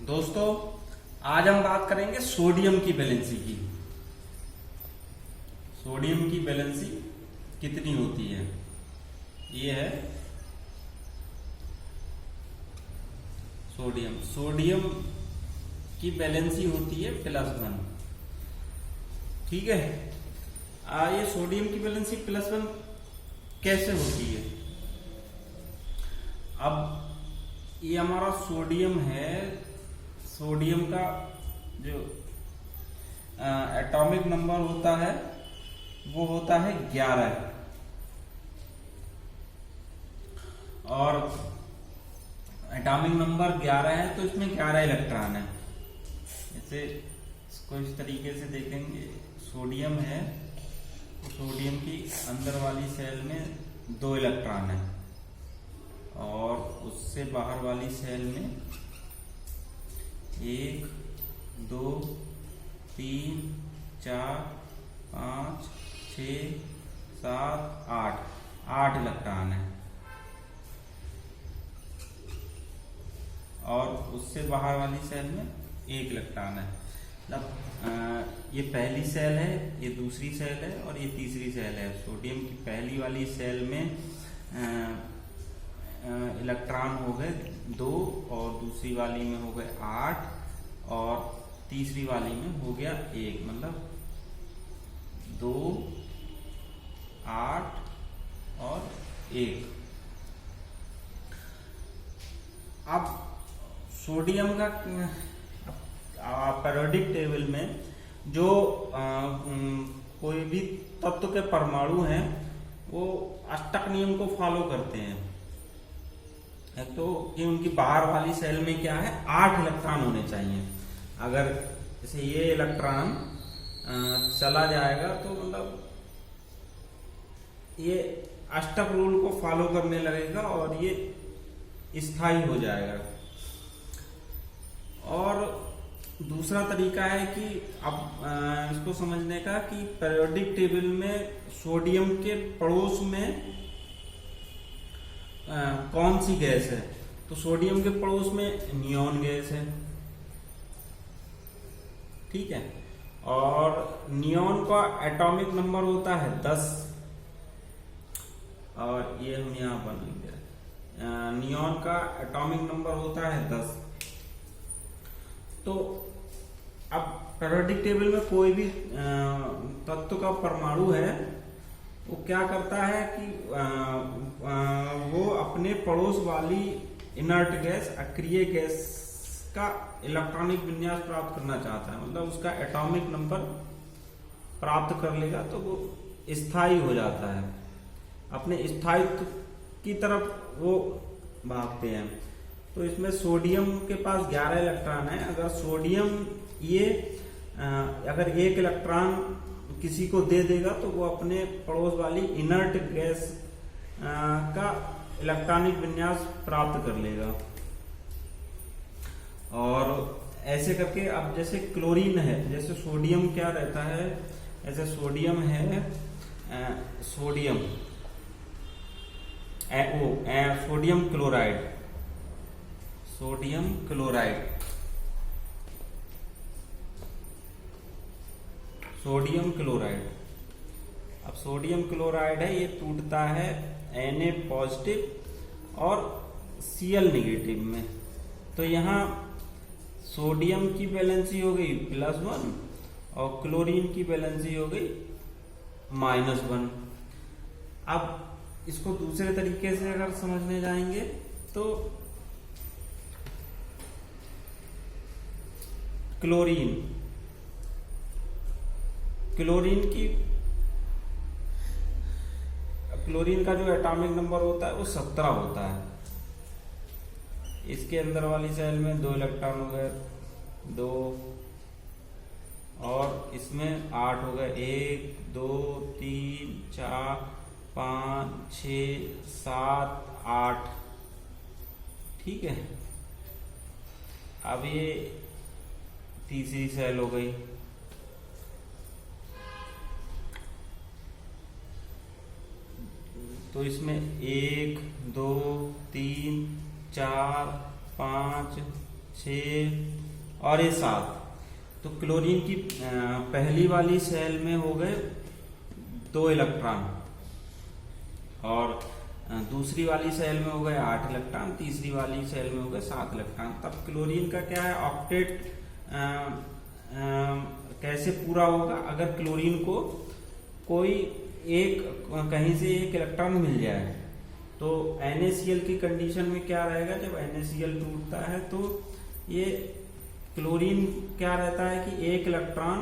दोस्तों, आज हम बात करेंगे सोडियम की वैलेंसी की। सोडियम की वैलेंसी कितनी होती है? ये है सोडियम। सोडियम की वैलेंसी होती है +1। ठीक है। ये सोडियम की वैलेंसी +1 कैसे होती है? अब ये हमारा सोडियम है। सोडियम का जो एटॉमिक नंबर होता है वो होता है 11। और एटॉमिक नंबर 11 है तो इसमें 11 इलेक्ट्रॉन है। जैसे इसको इस तरीके से देखेंगे, सोडियम है तो सोडियम की अंदर वाली सेल में 2 इलेक्ट्रॉन है और उससे बाहर वाली सेल में 1 2 3 4 5 6 7 8 इलेक्ट्रॉन है। और उससे बाहर वाली सेल में 1 इलेक्ट्रॉन है। मतलब ये पहली सेल है, ये दूसरी सेल है और ये तीसरी सेल है। सोडियम की पहली वाली सेल में इलेक्ट्रॉन हो गए 2 और दूसरी वाली में हो गए 8 और तीसरी वाली में हो गया 1। मतलब 2 8 और 1। अब सोडियम का पीरियोडिक टेबल में जो कोई भी तत्व के परमाणु हैं वो अष्टक नियम को फॉलो करते हैं। तो कि उनकी बाहर वाली सेल में क्या है, 8 इलेक्ट्रॉन होने चाहिए। अगर जैसे ये इलेक्ट्रॉन चला जाएगा तो मतलब ये अष्टक रूल को फॉलो करने लगेगा और ये स्थायी हो जाएगा। और दूसरा तरीका है कि अब इसको समझने का कि पीरियोडिक टेबल में सोडियम के पड़ोस में कौन सी गैस है। तो सोडियम के पड़ोस में नियॉन गैस है। ठीक है। और नियॉन का एटॉमिक नंबर होता है 10 और ये हम यहां पर लिख दे रहे। नियॉन का एटॉमिक नंबर होता है 10। तो अब पीरियोडिक टेबल में कोई भी तत्व का परमाणु है वो क्या करता है कि वो अपने पड़ोस वाली इनर्ट गैस, अक्रिय गैस का इलेक्ट्रॉनिक विन्यास प्राप्त करना चाहता है। मतलब उसका एटॉमिक नंबर प्राप्त कर लेगा तो वो स्थायी हो जाता है। अपने स्थायित्व की तरफ वो भागते हैं। तो इसमें सोडियम के पास 11 इलेक्ट्रॉन है। अगर सोडियम ये अगर 1 इलेक्ट्रॉन किसी को दे देगा तो वो अपने पड़ोस वाली इनर्ट गैस का इलेक्ट्रॉनिक विन्यास प्राप्त कर लेगा। और ऐसे करके अब जैसे क्लोरीन है, जैसे सोडियम क्या रहता है, ऐसे सोडियम है, sodium sodium chloride, sodium chloride, sodium chloride. अब सोडियम क्लोराइड है, ये टूटता है Na पॉजिटिव और Cl नेगेटिव में। तो यहां सोडियम की वैलेंसी हो गई +1 और क्लोरीन की वैलेंसी हो गई -1। अब इसको दूसरे तरीके से अगर समझने जाएंगे तो क्लोरीन का जो एटॉमिक नंबर होता है वो 17 होता है। इसके अंदर वाली सेल में 2 इलेक्ट्रॉन हो गए 2 और इसमें 8 हो गए 1 2 3 4 5 6 7 8। ठीक है। अब ये तीसरी सेल हो गई। तो इसमें 1 2 3 4 5 6 और ये 7। तो क्लोरीन की पहली वाली सेल में हो गए 2 इलेक्ट्रॉन और दूसरी वाली सेल में हो गए 8 इलेक्ट्रॉन, तीसरी वाली सेल में हो गए 7 इलेक्ट्रॉन। तब क्लोरीन का क्या है ऑक्टेट कैसे पूरा होगा? अगर क्लोरीन को कोई एक कहीं से एक इलेक्ट्रॉन मिल जाए तो NaCl की कंडीशन में क्या रहेगा? जब NaCl टूटता है तो ये क्लोरीन क्या रहता है कि एक इलेक्ट्रॉन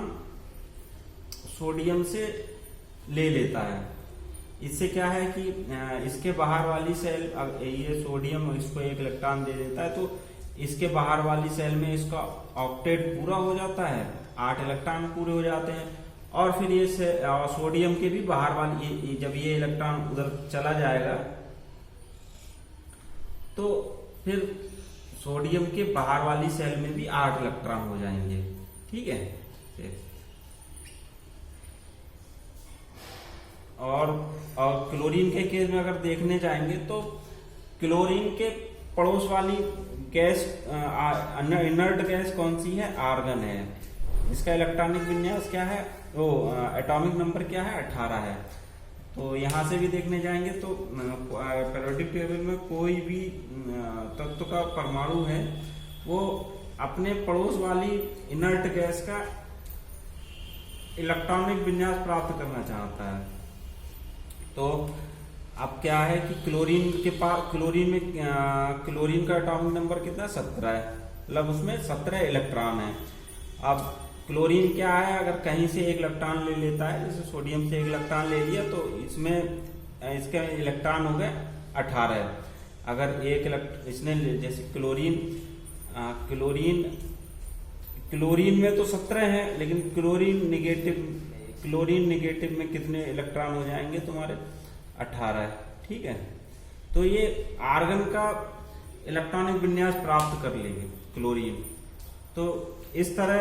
सोडियम से ले लेता है। इससे क्या है कि इसके बाहर वाली सेल, ये सोडियम इसको एक इलेक्ट्रॉन दे देता है तो इसके बाहर वाली सेल में इसका ऑक्टेट पूरा हो जाता है, 8 इलेक्ट्रॉन पूरे हो जाते हैं। और फिर ये सोडियम के भी बाहर वाली, जब ये इलेक्ट्रॉन उधर चला जाएगा तो फिर सोडियम के बाहर वाली सेल में भी 8 इलेक्ट्रॉन हो जाएंगे। ठीक है। और क्लोरीन के केस में अगर देखने जाएंगे तो क्लोरीन के पड़ोस वाली गैस, इनर्ट गैस कौन सी है? आर्गन है। इसका इलेक्ट्रॉनिक विन्यास क्या है? वो एटॉमिक नंबर क्या है? 18 है। तो यहां से भी देखने जाएंगे तो पीरियोडिक टेबल में कोई भी तत्व का परमाणु है वो अपने पड़ोस वाली इनर्ट गैस का इलेक्ट्रॉनिक विन्यास प्राप्त करना चाहता है। तो अब क्या है कि क्लोरीन के पास, क्लोरीन का एटॉमिक नंबर कितना? 17 है, मतलब उसमें 17 इलेक्ट्रॉन है। अब क्लोरीन क्या है, अगर कहीं से एक इलेक्ट्रॉन ले लेता है, जैसे सोडियम से एक इलेक्ट्रॉन ले लिया तो इसमें इसके इलेक्ट्रॉन हो गए 18। अगर एक इसने जैसे क्लोरीन में तो 17 है, लेकिन क्लोरीन निगेटिव में कितने इलेक्ट्रॉन हो जाएंगे तुम्हारे? 18। ठीक है। तो ये आर्गन का इलेक्ट्रॉनिक विन्यास प्राप्त कर लेंगे क्लोरीन। तो इस तरह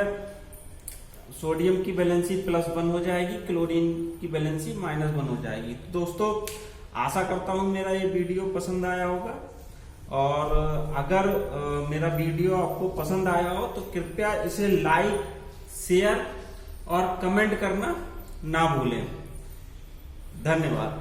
सोडियम की वैलेंसी +1 हो जाएगी, क्लोरीन की वैलेंसी -1 हो जाएगी। तो दोस्तों आशा करता हूं मेरा ये वीडियो पसंद आया होगा, और अगर मेरा वीडियो आपको पसंद आया हो तो कृपया इसे लाइक, शेयर और कमेंट करना ना भूलें। धन्यवाद।